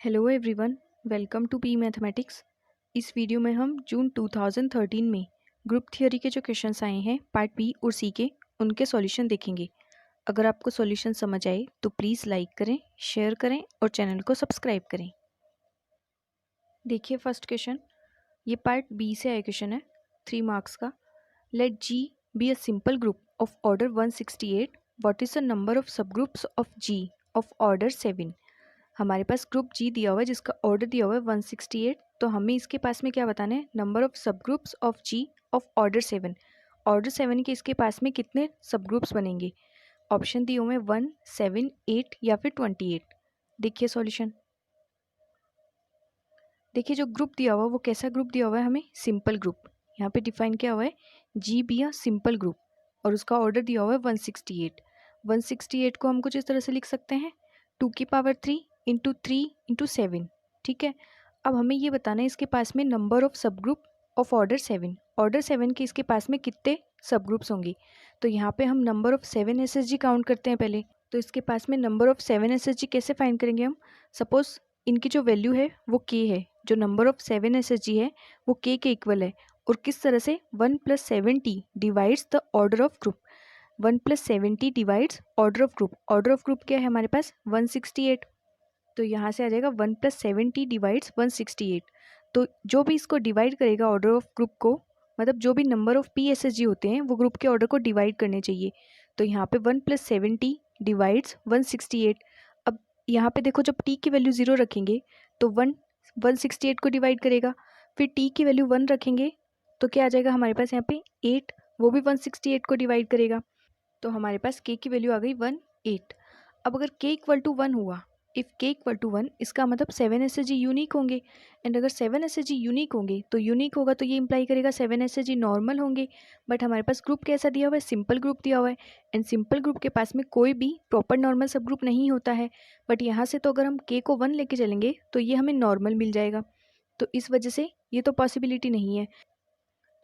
Hello everyone, welcome to P mathematics. इस video में हम जून 2013 में ग्रुप थियोरी के जो क्वेश्चंस आए हैं पार्ट बी और सी के उनके सॉल्यूशन देखेंगे। अगर आपको सॉल्यूशन समझ आए तो प्लीज़ लाइक करें, शेयर करें और चैनल को सब्सक्राइब करें। देखिए फर्स्ट क्वेश्चन, ये पार्ट बी से आया क्वेश्चन है 3 मार्क्स का। Let G be a simple group of order 168, what is the number of subgroups of G of order 7। हमारे पास ग्रुप जी दिया हुआ है जिसका ऑर्डर दिया हुआ है 168। तो हमें इसके पास में क्या बताना है, number of subgroups of G of order 7। Order 7 के इसके पास में कितने सब ग्रुप्स बनेंगे। ऑप्शन दिए हुए हैं 1, 7, 8 या फिर 28। देखिए सॉल्यूशन। देखिए जो ग्रुप दिया हुआ है वो कैसा ग्रुप दिया हुआ है, हमें सिंपल ग्रुप। यहाँ पे डिफाइन किया हुआ है जी बी अ सिंपल ग्रुप और उसका ऑर्डर दिया हुआ है 168। 168 को हम कुछ इस तरह से लिख सकते हैं 2 की पावर 3 इंटू 3 इंटू 7। ठीक है, अब हमें ये बताना है इसके पास में number of subgroup of order 7। Order 7 के इसके पास में कितने सब ग्रुप्स होंगे। तो यहाँ पे हम number of 7 S S G count करते हैं पहले। तो इसके पास में number of 7 S S G कैसे फाइंड करेंगे हम। सपोज इनकी जो वैल्यू है वो के है, जो number of 7 S S G है वो के इक्वल है। और किस तरह से 1 + 70 divides the order of group. 1 + 70 divides order of group. Order of group क्या है हमारे पास 168। तो यहाँ से आ जाएगा 1 + 70 डिवाइड्स 168। तो जो भी इसको डिवाइड करेगा ऑर्डर ऑफ ग्रुप को, मतलब जो भी number of P S S G होते हैं वो ग्रुप के ऑर्डर को डिवाइड करने चाहिए। तो यहाँ पे 1 + 70 डिवाइड्स 168। अब यहाँ पे देखो जब टी की वैल्यू 0 रखेंगे तो 168 को डिवाइड करेगा। फिर टी की वैल्यू 1 रखेंगे तो क्या आ जाएगा हमारे पास यहाँ पे 8, वो भी 168 को डिवाइड करेगा। तो हमारे पास के की वैल्यू आ गई 1, 8। अब अगर के इक्वल टू 1 हुआ, इफ़ के इक्वल टू 1 इसका मतलब 7 एस एस जी यूनिक होंगे। एंड अगर 7 एस एस जी यूनिक होंगे तो यूनिक होगा तो ये इंप्लाई करेगा 7 एस एस जी नॉर्मल होंगे। बट हमारे पास ग्रुप कैसा दिया हुआ है, सिंपल ग्रुप दिया हुआ है। एंड सिंपल ग्रुप के पास में कोई भी प्रॉपर नॉर्मल सब ग्रुप नहीं होता है। बट यहाँ से तो अगर हम के को 1 लेके चलेंगे तो ये हमें नॉर्मल मिल जाएगा। तो इस वजह से ये तो पॉसिबिलिटी नहीं है।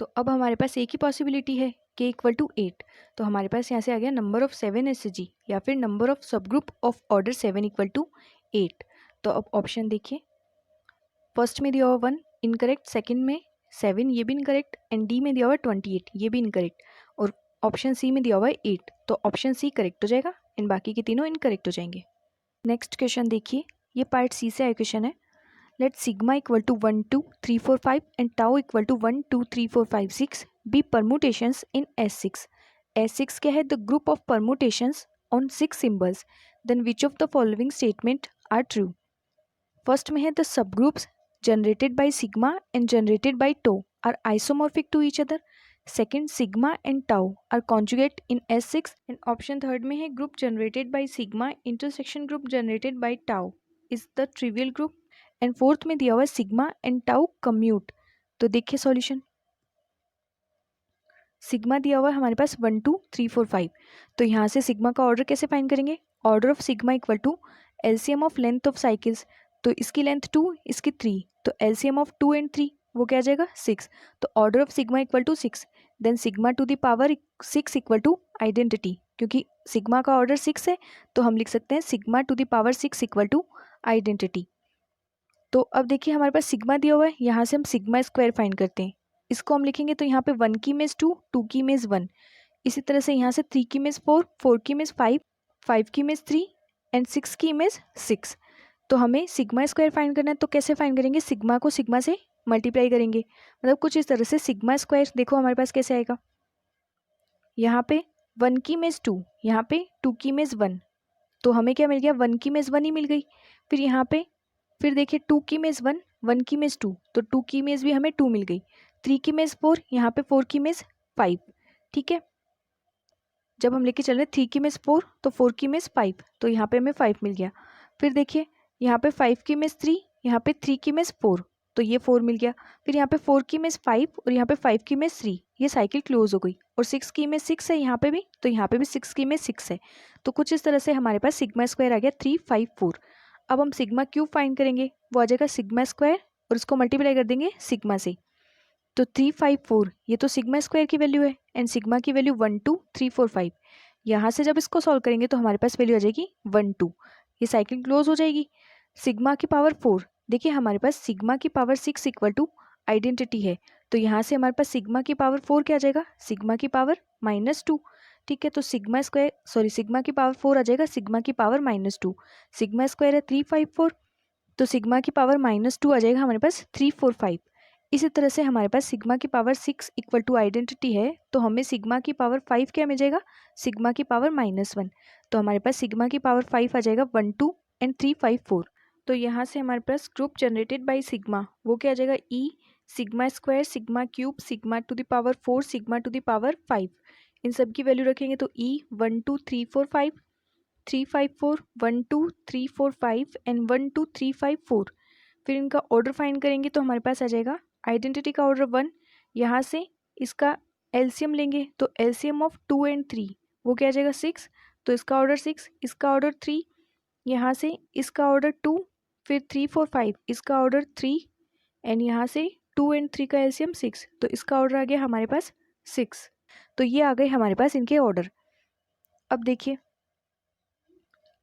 तो अब हमारे पास एक ही पॉसिबिलिटी है के इक्वल टू 8। तो हमारे पास यहाँ से आ गया नंबर ऑफ 7 एस जी या फिर number of subgroup of order 7 equal to 8। तो अब ऑप्शन देखिए, फर्स्ट में दिया हुआ 1 इनकरेक्ट, सेकंड में 7 ये भी इनकरेक्ट, एंड डी में दिया हुआ 28 ये भी इनकरेक्ट, और ऑप्शन सी में दिया हुआ है 8। तो ऑप्शन सी करेक्ट हो जाएगा एंड बाकी के तीनों इनकरेक्ट हो जाएंगे। नेक्स्ट क्वेश्चन देखिए, ये पार्ट सी से आया क्वेश्चन है। Let sigma equal to 1, 2, 3, 4, 5 and tau equal to 1, 2, 3, 4, 5, 6 be permutations in S6. S6 क्या है, the group of permutations on 6 symbols. Then which of the following statement are true? First में है the subgroups generated by sigma and generated by tau are isomorphic to each other. Second, sigma and tau are conjugate in S6. And option third में है group generated by sigma intersection group generated by tau is the trivial group. And fourth में दिया हुआ है sigma and tau commute. तो देखिए solution. Sigma दिया हुआ है हमारे पास 1, 2, 3, 4, 5। तो यहाँ से सिग्मा का ऑर्डर कैसे फाइंड करेंगे, order of sigma equal to LCM of length of cycles. तो इसकी लेंथ 2 इसकी 3, तो एलसीएम ऑफ 2 एंड 3 वो क्या आ जाएगा 6। तो order of sigma equal to 6। Then sigma to the power 6 equal to identity, क्योंकि सिग्मा का ऑर्डर 6 है तो हम लिख सकते हैं sigma to the power 6 equal to identity. तो अब देखिए हमारे पास सिग्मा दिया हुआ है, यहाँ से हम सिग्मा स्क्वायर फाइंड करते हैं। इसको हम लिखेंगे तो यहाँ पे 1 की इमेज 2, 2 की इमेज 1। इसी तरह से यहाँ से 3 की इमेज 4, 4 की इमेज 5, 5 की इमेज 3 एंड 6 की इमेज 6। तो हमें सिग्मा स्क्वायर फाइंड करना है तो कैसे फाइंड करेंगे, सिग्मा को सिग्मा से मल्टीप्लाई करेंगे। मतलब कुछ इस तरह से सिग्मा स्क्वायर देखो हमारे पास कैसे आएगा। यहाँ पे 1 की इमेज 2, यहाँ पे 2 की इमेज 1, तो हमें क्या मिल गया 1 की इमेज 1 ही मिल गई। फिर यहाँ पे फिर देखिए 2 की इमेज 1, 1 की इमेज 2, तो 2 की इमेज भी हमें 2 मिल गई। 3 की इमेज 4, यहाँ पे 4 की इमेज 5। ठीक है, जब हम लेके चल रहे 3 की इमेज 4 तो 4 की इमेज 5, तो यहाँ पे हमें 5 मिल गया। फिर देखिए यहाँ पे 5 की इमेज 3, यहाँ पे 3 की इमेज 4, तो ये 4 मिल गया। फिर यहाँ पे 4 की इमेज 5 और यहाँ पे 5 की इमेज 3, ये साइकिल क्लोज हो गई। और 6 की इमेज 6 है यहाँ पे भी, तो यहाँ पे भी 6 की इमेज 6 है। तो कुछ इस तरह से हमारे पास सिग्मा स्क्वायर आ गया 3, 5, 4। अब हम सिग्मा क्यूब फाइंड करेंगे, वो आ जाएगा सिग्मा स्क्वायर और उसको मल्टीप्लाई कर देंगे सिग्मा से। तो 3, 5, 4 ये तो सिग्मा स्क्वायर की वैल्यू है एंड सिग्मा की वैल्यू 1, 2, 3, 4, 5। यहाँ से जब इसको सॉल्व करेंगे तो हमारे पास वैल्यू आ जाएगी 1, 2, ये साइकिल क्लोज हो जाएगी। सिग्मा की पावर 4, देखिए हमारे पास सिग्मा की पावर 6 इक्वल टू आइडेंटिटी है, तो यहाँ से हमारे पास सिग्मा की पावर 4 क्या आ जाएगा, सिग्मा की पावर -2। ठीक है, तो सिग्मा की पावर 4 आ जाएगा सिग्मा की पावर -2। सिग्मा स्क्वायर है 354, तो सिग्मा की पावर -2 आ जाएगा हमारे पास 345। इसी तरह से हमारे पास सिग्मा की पावर 6 इक्वल टू आइडेंटिटी है, तो हमें सिग्मा की पावर 5 क्या मिल जाएगा, सिग्मा की पावर -1। तो हमारे पास सिग्मा की पावर 5 आ जाएगा 1 2 एंड 354। तो यहाँ से हमारे पास ग्रुप जनरेटेड बाय सिग्मा वो क्या आ जाएगा, ई sigma square sigma cube sigma to the power 4 sigma to the power 5। इन सब की वैल्यू रखेंगे तो ई 1 2 3 4 5 354 1 2 3 4 5 एंड 1 2 3 5 4। फिर इनका ऑर्डर फाइंड करेंगे तो हमारे पास आ जाएगा आइडेंटिटी का ऑर्डर 1। यहाँ से इसका एलसीएम लेंगे तो एलसीएम ऑफ 2 एंड 3 वो क्या आ जाएगा 6, तो इसका ऑर्डर 6, इसका ऑर्डर 3, यहाँ से इसका ऑर्डर 2, फिर 3 4 5 इसका ऑर्डर 3 एंड यहाँ से 2 एंड 3 का एलसीएम 6, तो इसका ऑर्डर आ गया हमारे पास 6। तो ये आ गए हमारे पास इनके ऑर्डर। अब देखिए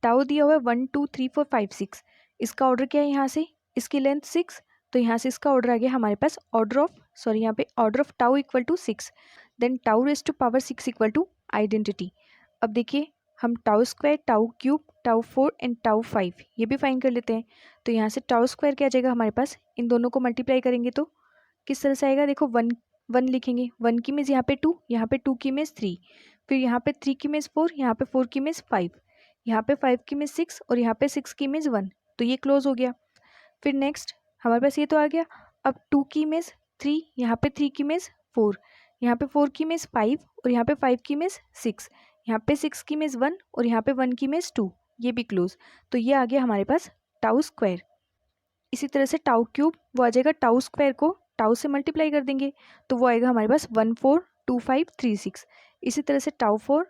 टाउ दिया हुआ है 1 2 3 4 5 6, इसका ऑर्डर क्या है यहाँ से, इसकी लेंथ 6, तो यहाँ से इसका ऑर्डर आ गया हमारे पास यहाँ पे order of tau equal to 6, then tau raise to power 6 equal to identity. अब देखिए हम tau square tau cube tau 4 and tau 5 ये भी फाइंड कर लेते हैं। तो यहाँ से टाउ स्क्वायर क्या आ जाएगा हमारे पास, इन दोनों को मल्टीप्लाई करेंगे तो किस तरह से आएगा, देखो 1 लिखेंगे, 1 की इमेज यहाँ पे 2, यहाँ पे 2 की इमेज 3, फिर यहाँ पे 3 की इमेज 4, यहाँ पे 4 की इमेज 5, यहाँ पे 5 की इमेज 6 और यहाँ पे 6 की इमेज 1, तो ये क्लोज हो गया। फिर नेक्स्ट हमारे पास ये तो आ गया। अब 2 की इमेज 3, यहाँ पे 3 की इमेज 4, यहाँ पे 4 की इमेज 5 और यहाँ पे 5 की इमेज 6, यहाँ पे 6 की इमेज 1 और यहाँ पे 1 की इमेज 2, ये भी क्लोज। तो ये आ गया हमारे पास टाउ स्क्वायर। इसी तरह से टाउ क्यूब वो आ जाएगा, टाउ स्क्वायर को टाउ से मल्टीप्लाई कर देंगे तो वो आएगा हमारे पास 1 4 2 5 3 6। इसी तरह से टाउ 4,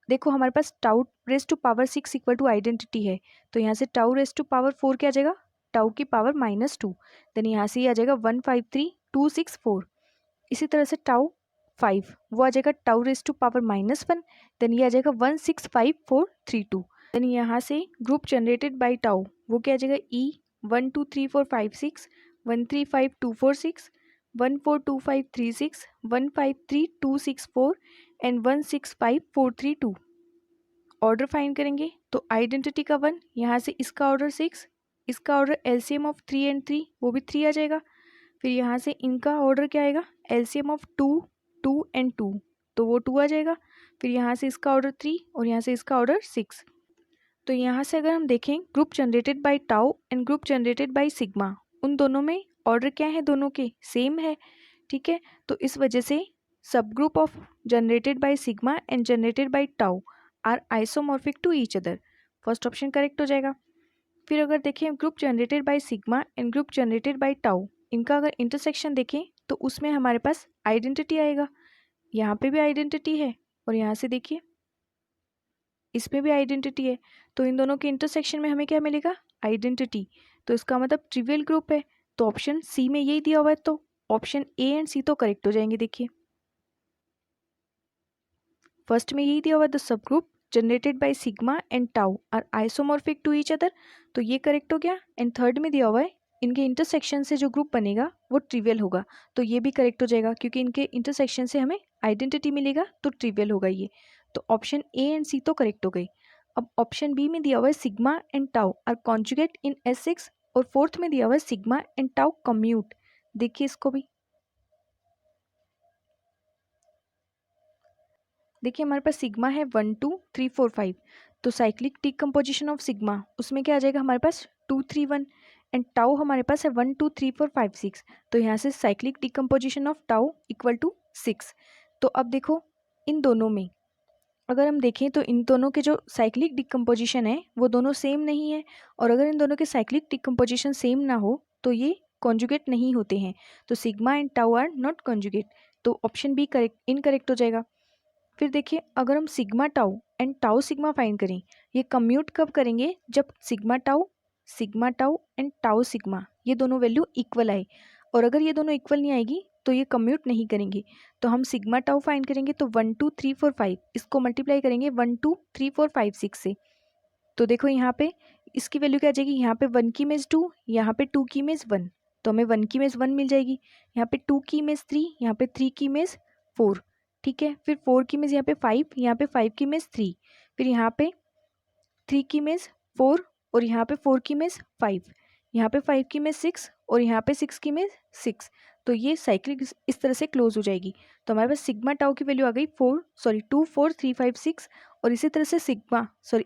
देखो हमारे पास tau raise to power 6 equal to identity है, तो यहाँ से टाउ रेज टू पावर 4 क्या आ जाएगा, टाउ की पावर -2, देन यहाँ से ये आ जाएगा 1 5 3 2 6 4। इसी तरह से टाउ 5 वो आ जाएगा tau raise to power -1, then ये आ जाएगा 1 6 5 4 3 2। देन यहाँ से ग्रुप जनरेटेड बाय टाउ वो क्या आ जाएगा, ई 1 2 3 4 5 6 1 3 5 2 4 6 1 4 2 5 3 6 1 5 3 2 6 4 एंड 1 6 5 4 3 2। ऑर्डर फाइंड करेंगे तो आइडेंटिटी का 1, यहाँ से इसका ऑर्डर 6, इसका ऑर्डर एलसीएम ऑफ 3 एंड 3 वो भी 3 आ जाएगा। फिर यहाँ से इनका ऑर्डर क्या आएगा, एलसीएम ऑफ 2 2 एंड 2, तो वो 2 आ जाएगा। फिर यहाँ से इसका ऑर्डर 3 और यहाँ से इसका ऑर्डर 6। तो यहाँ से अगर हम देखें group generated by tau and group generated by sigma, उन दोनों में ऑर्डर क्या है, दोनों के सेम है। ठीक है, तो इस वजह से subgroup of generated by sigma and generated by tau are isomorphic to each other, first option correct हो जाएगा। फिर अगर देखें group generated by sigma and group generated by tau, इनका अगर इंटरसेक्शन देखें तो उसमें हमारे पास आइडेंटिटी आएगा, यहाँ पे भी आइडेंटिटी है और यहाँ से देखिए इसमें भी आइडेंटिटी है, तो इन दोनों के इंटरसेक्शन में हमें क्या मिलेगा, आइडेंटिटी। तो इसका मतलब ट्रिवियल ग्रुप है, तो ऑप्शन सी में यही दिया हुआ है, तो ऑप्शन ए एंड सी तो करेक्ट हो जाएंगे। देखिए फर्स्ट में यही दिया हुआ है, the subgroup generated by sigma and tau are isomorphic to each other, तो ये करेक्ट हो गया। एंड थर्ड में दिया हुआ है इनके इंटरसेक्शन से जो ग्रुप बनेगा वो ट्रिवियल होगा, तो ये भी करेक्ट हो जाएगा क्योंकि इनके इंटरसेक्शन से हमें आइडेंटिटी मिलेगा तो ट्रिवियल होगा ये, तो ऑप्शन ए एंड सी तो करेक्ट हो गई। अब ऑप्शन बी में दिया हुआ है sigma and tau are conjugate in S6 और फोर्थ में दिया हुआ है सिग्मा एंड टाउ कम्यूट। देखिए इसको भी, देखिए हमारे पास सिग्मा है 1 2 3 4 5, तो साइक्लिक डिकम्पोजिशन ऑफ सिग्मा उसमें क्या आ जाएगा हमारे पास 2 3 1, एंड टाउ हमारे पास है 1 2 3 4 5 6, तो यहाँ से cyclic decomposition of tau equal to 6। तो अब देखो इन दोनों में अगर हम देखें तो इन दोनों के जो साइक्लिक डिकम्पोजिशन है वो दोनों सेम नहीं है, और अगर इन दोनों के साइक्लिक डिकम्पोजिशन सेम ना हो तो ये कॉन्जुगेट नहीं होते हैं, तो sigma and tau are not conjugate, तो ऑप्शन बी करेक्ट इनकरेक्ट हो जाएगा। फिर देखिए अगर हम sigma tau and tau sigma find करें, ये कम्यूट कब करेंगे, जब sigma tau and tau sigma ये दोनों वैल्यू इक्वल आए, और अगर ये दोनों इक्वल नहीं आएगी तो ये कम्यूट नहीं करेंगे। तो हम सिग्मा टाउ फाइंड करेंगे तो 1 2 3 4 5 इसको मल्टीप्लाई करेंगे 1 2 3 4 5 6 से, तो देखो यहाँ पे इसकी वैल्यू क्या आ जाएगी, यहाँ पे 1 की इमेज 2, यहाँ पे 2 की इमेज 1, तो हमें 1 की इमेज 1 मिल जाएगी, यहाँ पे 2 की इमेज 3, यहाँ पे 3 की इमेज 4, ठीक है। फिर 4 की इमेज यहाँ पे 5, यहाँ पे 5 की इमेज 3, फिर यहाँ पे 3 की इमेज 4 और यहाँ पे 4 की इमेज 5, यहाँ पे 5 की इमेज 6 और यहाँ पे 6 की इमेज 6। तो ये साइकिल इस तरह से क्लोज हो जाएगी। तो हमारे पास सिग्मा टाउ की वैल्यू आ गई 2 4 3 5 6, और इसी तरह से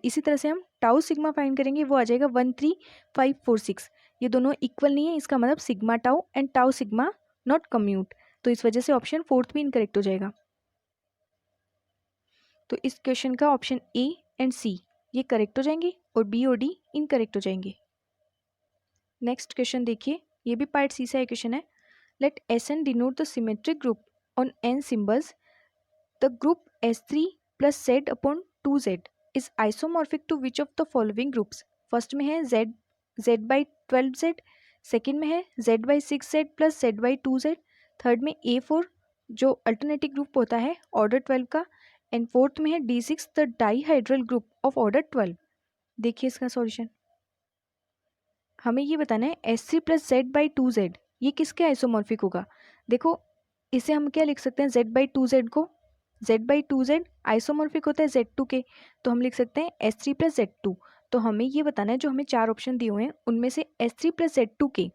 इसी तरह से हम टाउ सिग्मा फाइंड करेंगे, वो आ जाएगा 1 3 5 4 6। ये दोनों इक्वल नहीं है, इसका मतलब sigma tau and tau sigma not commute, तो इस वजह से ऑप्शन 4 भी इनकरेक्ट हो जाएगा। तो इस क्वेश्चन का ऑप्शन ए एंड सी ये करेक्ट हो जाएंगे और बी और डी इनकरेक्ट हो जाएंगे। नेक्स्ट क्वेश्चन देखिए, ये भी पार्ट सी से क्वेश्चन है। Let Sn denote the symmetric group on n symbols, the group S3 plus Z upon 2Z is isomorphic to which of the following groups. First में है Z by 12Z, second में है Z by 6Z plus Z by 2Z, third में A4 जो alternative group होता है order 12 का, and fourth में है D6 the dihedral group of order 12। देखिए इसका सॉल्यूशन, हमें ये बताना है S3 plus Z by 2Z ये किसके आइसोमॉर्फिक होगा। देखो इसे हम क्या लिख सकते हैं, Z बाई 2Z को, Z बाई 2Z आइसोमॉर्फिक होता है Z2 के, तो हम लिख सकते हैं S3 प्लस Z2। तो हमें ये बताना है जो हमें 4 ऑप्शन दिए हुए हैं उनमें से S3 प्लस Z2 के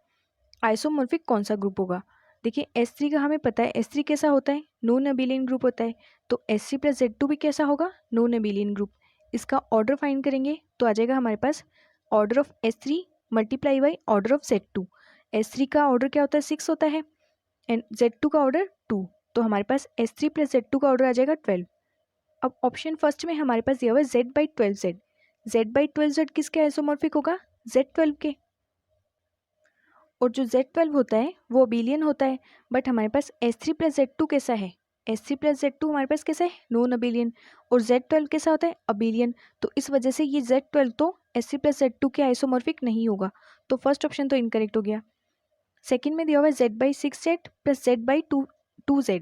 आइसोमॉर्फिक कौन सा ग्रुप होगा। देखिए S3 का हमें पता है, S3 कैसा होता है, नॉन अबिलियन ग्रुप होता है, तो S3 प्लस Z2 भी कैसा होगा, नॉन अबिलियन ग्रुप। इसका ऑर्डर फाइंड करेंगे तो आ जाएगा हमारे पास order of S3 multiply by order of Z2। S3 का ऑर्डर क्या होता है, 6 होता है, एंड Z2 का ऑर्डर 2, तो हमारे पास S3 प्लस Z2 का ऑर्डर आ जाएगा 12। अब ऑप्शन फर्स्ट में हमारे पास दिया हुआ है Z by 12Z, Z by 12Z किसके आइसोमॉर्फिक होगा, Z12 के, और जो Z12 होता है वो अबिलियन होता है, बट हमारे पास S3 प्लस Z2 कैसा है, S3 प्लस Z2 हमारे पास कैसा है, नॉन अबिलियन, और Z12 कैसा होता है, अबिलियन, तो इस वजह से ये Z12 तो S3 प्लस Z2 के आइसोमॉर्फिक नहीं होगा, तो फर्स्ट ऑप्शन तो इनकरेक्ट हो गया। सेकेंड में दिया हुआ है Z by 6Z plus Z by 2Z,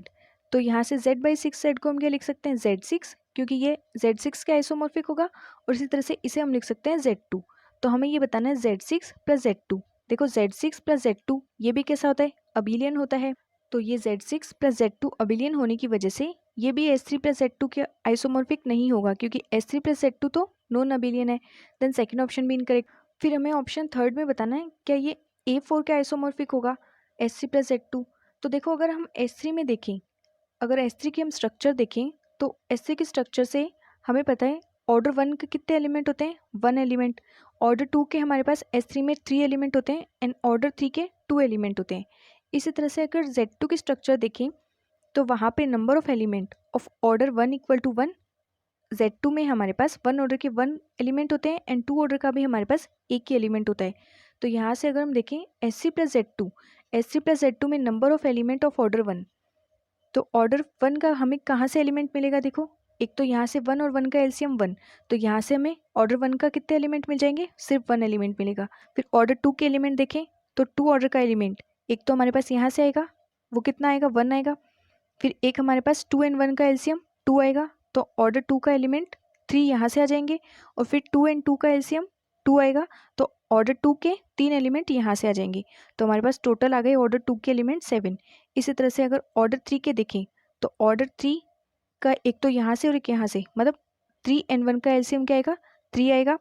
तो यहाँ से Z बाई 6Z को हम क्या लिख सकते हैं, Z6, क्योंकि ये Z6 के आइसोमॉर्फिक होगा, और इसी तरह से इसे हम लिख सकते हैं Z2। तो हमें ये बताना है Z6 प्लस Z2। देखो Z6 प्लस Z2 ये भी कैसा होता है, अबिलियन होता है, तो ये Z6 प्लस Z2 अबिलियन होने की वजह से ये भी S3 प्लस Z2 के आइसोमॉर्फिक नहीं होगा, क्योंकि S3 प्लस Z2 तो नॉन अबिलियन है। देन सेकेंड ऑप्शन भी इनकरेक्ट। फिर हमें ऑप्शन थर्ड में बताना है क्या ये A4 के आइसोमॉर्फिक होगा, S3 प्लस Z2। तो देखो अगर हम S3 में देखें, अगर S3 की हम स्ट्रक्चर देखें तो S3 के स्ट्रक्चर से हमें पता है ऑर्डर 1 के कितने एलिमेंट होते हैं, 1 एलिमेंट, ऑर्डर 2 के हमारे पास S3 में 3 एलिमेंट होते हैं, एंड ऑर्डर 3 के 2 एलिमेंट होते हैं। इसी तरह से अगर Z2 की स्ट्रक्चर देखें तो वहाँ पे number of element of order 1 equal to 1, Z2 में हमारे पास 1 ऑर्डर के 1 एलिमेंट होते हैं, एंड 2 ऑर्डर का भी हमारे पास एक ही एलिमेंट होता है। तो यहाँ से अगर हम देखें S3 plus Z2, S3 plus Z2 में number of element of order 1, तो ऑर्डर 1 का हमें कहाँ से एलिमेंट मिलेगा, देखो एक तो यहाँ से 1 और 1 का एलसीएम 1, तो यहाँ से हमें ऑर्डर 1 का कितने एलिमेंट मिल जाएंगे, सिर्फ 1 एलिमेंट मिलेगा। फिर ऑर्डर 2 के एलिमेंट देखें तो 2 ऑर्डर का एलिमेंट एक तो हमारे पास यहाँ से आएगा, वो कितना आएगा, 1 आएगा। फिर एक हमारे पास 2 एंड 1 का एलसीएम 2 आएगा, तो ऑर्डर 2 का एलिमेंट 3 यहाँ से आ जाएंगे, और फिर 2 एंड 2 का एलसीएम 2 आएगा, तो ऑर्डर 2 के 3 एलिमेंट यहाँ से आ जाएंगे, तो हमारे पास टोटल आ गए ऑर्डर 2 के एलिमेंट 7। इसी तरह से अगर ऑर्डर 3 के देखें तो ऑर्डर 3 का एक तो यहाँ से और एक यहाँ से, मतलब 3 एंड 1 का एलसीएम क्या आएगा, 3 आएगा,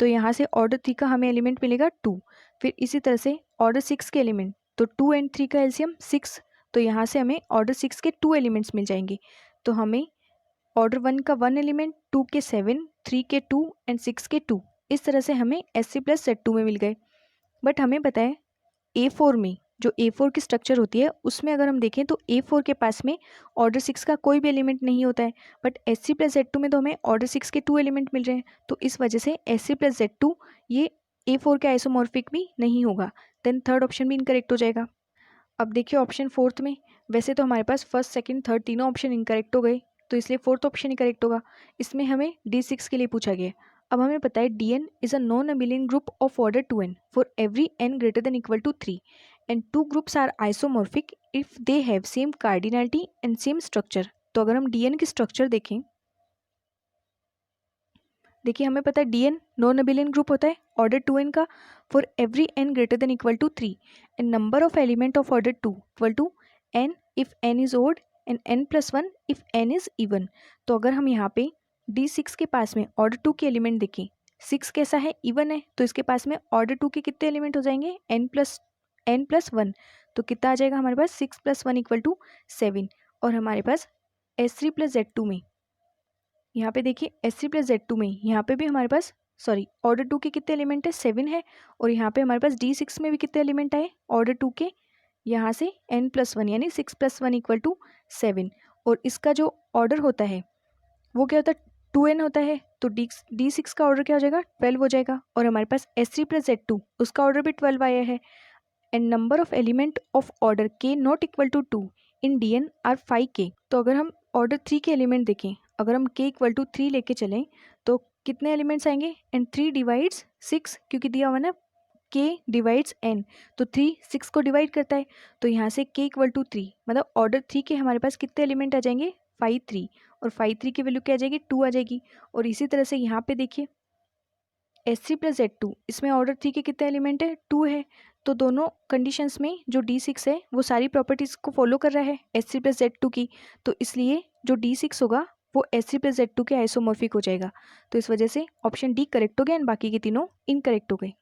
तो यहाँ से ऑर्डर 3 का हमें एलिमेंट मिलेगा 2। फिर इसी तरह से ऑर्डर 6 के एलिमेंट, तो 2 एंड 3 का एलसीएम 6, तो यहाँ से हमें ऑर्डर 6 के 2 एलिमेंट्स मिल जाएंगे। तो हमें ऑर्डर 1 का 1 एलिमेंट, 2 के 7, 3 के 2 एंड 6 के 2, इस तरह से हमें S3 प्लस Z2 में मिल गए। बट हमें पता है A4 में जो A4 की स्ट्रक्चर होती है उसमें अगर हम देखें तो A4 के पास में ऑर्डर 6 का कोई भी एलिमेंट नहीं होता है, बट S3 प्लस Z2 में तो हमें ऑर्डर 6 के 2 एलिमेंट मिल रहे हैं, तो इस वजह से S3 प्लस Z2 ये A4 के आइसोमॉर्फिक भी नहीं होगा। देन थर्ड ऑप्शन भी इनकरेक्ट हो जाएगा। अब देखिए ऑप्शन फोर्थ में, वैसे तो हमारे पास फर्स्ट सेकंड थर्ड तीनों ऑप्शन इनकरेक्ट हो गए, तो इसलिए फोर्थ ऑप्शन ही करेक्ट होगा। इसमें हमें D6 के लिए पूछा गया। अब हमें पता है Dn is a non abelian group of order 2n for every n greater than equal to 3, and 2 groups are isomorphic if they have same cardinality and same structure. तो अगर हम Dn की स्ट्रक्चर देखें, देखिए हमें पता है Dn नॉन अबेलियन ग्रुप होता है ऑर्डर 2n का for every n greater than equal to 3 and number of element of order 2 equal to n if n is odd and n+1 if n is even. तो अगर हम यहाँ पे D6 के पास में ऑर्डर 2 के एलिमेंट देखें, 6 कैसा है, इवन है, तो इसके पास में ऑर्डर 2 के कितने एलिमेंट हो जाएंगे, n+1। तो कितना आ जाएगा हमारे पास 6+1 इक्वल टू 7। और हमारे पास S3+Z2 में यहाँ पे देखिए S3+Z2 में यहाँ पे भी हमारे पास ऑर्डर 2 के कितने एलिमेंट है, 7 है। और यहाँ पे हमारे पास D6 में भी कितने एलिमेंट आए ऑर्डर 2 के, यहाँ से n+1 यानी 6+1 इक्वल टू 7। और इसका जो ऑर्डर होता है वो क्या होता है, 2n होता है। तो D6 का ऑर्डर क्या हो जाएगा, 12 हो जाएगा। और हमारे पास S3+Z2 उसका ऑर्डर भी 12 आया है। And number of element of order k not equal to 2 in Dn are 5k। तो अगर हम ऑर्डर 3 के एलिमेंट देखें, अगर हम k इक्वल टू 3 लेके चलें तो कितने एलिमेंट्स आएंगे, एंड 3 डिवाइड्स 6, क्योंकि दिया हुआ ना k डिवाइड्स n, तो 3 6 को डिवाइड करता है। तो यहाँ से k इक्वल टू 3 मतलब ऑर्डर 3 के हमारे पास कितने एलिमेंट आ जाएंगे, 5 3, और 5 3 की वैल्यू क्या आ जाएगी, 2 आ जाएगी। और इसी तरह से यहाँ पे देखिए S3+Z2 इसमें ऑर्डर 3 के कितने एलिमेंट है, 2 है। तो दोनों कंडीशंस में जो D6 है वो सारी प्रॉपर्टीज़ को फॉलो कर रहा है S3+Z2 की, तो इसलिए जो D6 होगा वो S3+Z2 के आइसोमॉर्फिक हो जाएगा। तो इस वजह से ऑप्शन डी करेक्ट हो गया एंड बाकी के तीनों इनकरेक्ट हो गए।